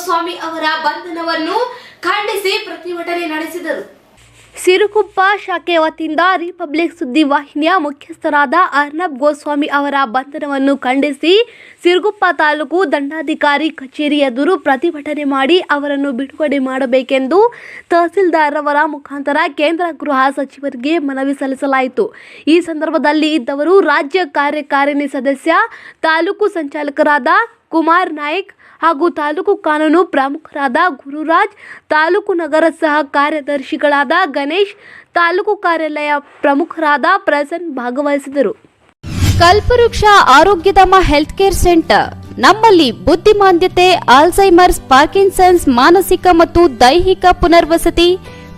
ಗೋಸ್ವಾಮಿ ಅವರ ಬಂಧನವನ್ನು ಖಂಡಿಸಿ ಪ್ರತಿಭಟನೆ ನಡೆಸಿದರು. ಸಿರುಗುಪ್ಪ ಶಾಖೆ ವತಿಯಿಂದ ರಿಪಬ್ಲಿಕ್ ಸುದ್ದಿವಾಹಿನಿಯ ಮುಖ್ಯಸ್ಥರಾದ ಅರ್ನಬ್ ಗೋಸ್ವಾಮಿ ಅವರ ಬಂಧನವನ್ನು ಖಂಡಿಸಿ ಸಿರುಗುಪ್ಪ ತಾಲೂಕು ದಂಡಾಧಿಕಾರಿ ಕಚೇರಿ ಎದುರು ಪ್ರತಿಭಟನೆ ಮಾಡಿ ಅವರನ್ನು ಬಿಡುಗಡೆ ಮಾಡಬೇಕೆಂದು ತಹಸೀಲ್ದಾರ್ ಅವರ ಮುಖಾಂತರ ಕೇಂದ್ರ ಗೃಹ ಸಚಿವರಿಗೆ ಮನವಿ ಸಲ್ಲಿಸಲಾಯಿತು. ಈ ಸಂದರ್ಭದಲ್ಲಿ ಇದ್ದವರು ರಾಜ್ಯ ಕಾರ್ಯಕಾರಿಣಿ ಸದಸ್ಯ ತಾಲೂಕು ಸಂಚಾಲಕರಾದ ಕುಮಾರ್ ನಾಯ್ಕ್ ಹಾಗೂ ತಾಲೂಕು ಕಾನೂನು ಪ್ರಮುಖರಾದ ಗುರುರಾಜ್, ತಾಲೂಕು ನಗರ ಸಹ ಕಾರ್ಯದರ್ಶಿಗಳಾದ ಗಣೇಶ್, ತಾಲೂಕು ಕಾರ್ಯಾಲಯ ಪ್ರಮುಖರಾದ ಪ್ರಸನ್ನ ಭಾಗವಹಿಸಿದರು. ಕಲ್ಪವೃಕ್ಷ ಆರೋಗ್ಯಧಾಮ ಹೆಲ್ತ್ ಕೇರ್ ಸೆಂಟರ್ ನಮ್ಮಲ್ಲಿ ಬುದ್ಧಿಮಾಂದ್ಯತೆ, ಆಲ್ಝೈಮರ್ಸ್, ಪಾರ್ಕಿನ್ಸನ್ಸ್, ಮಾನಸಿಕ ಮತ್ತು ದೈಹಿಕ ಪುನರ್ವಸತಿ,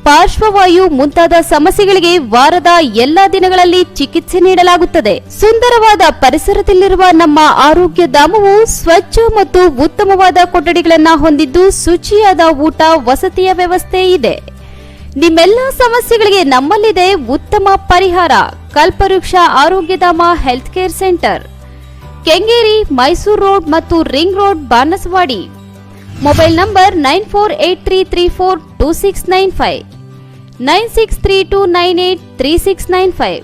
ಪಾರ್ಶ್ವವಾಯು ಮುಂತಾದ ಸಮಸ್ಯೆಗಳಿಗೆ ವಾರದ ಎಲ್ಲಾ ದಿನಗಳಲ್ಲಿ ಚಿಕಿತ್ಸೆ ನೀಡಲಾಗುತ್ತದೆ. ಸುಂದರವಾದ ಪರಿಸರದಲ್ಲಿರುವ ನಮ್ಮ ಆರೋಗ್ಯ ಧಾಮವು ಸ್ವಚ್ಛ ಮತ್ತು ಉತ್ತಮವಾದ ಕೊಠಡಿಗಳನ್ನು ಹೊಂದಿದ್ದು ಶುಚಿಯಾದ ಊಟ, ವಸತಿಯ ವ್ಯವಸ್ಥೆ ಇದೆ. ನಿಮ್ಮೆಲ್ಲ ಸಮಸ್ಯೆಗಳಿಗೆ ನಮ್ಮಲ್ಲಿದೆ ಉತ್ತಮ ಪರಿಹಾರ. Kalpavriksha Arogyadhama health care centre, Kengeri, Mysuru road ಮತ್ತು ring road, Banasawadi. Mobile number 9483342695, 9632983695,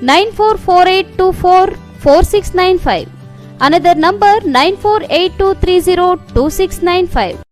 9448244695. Another number 9482302695.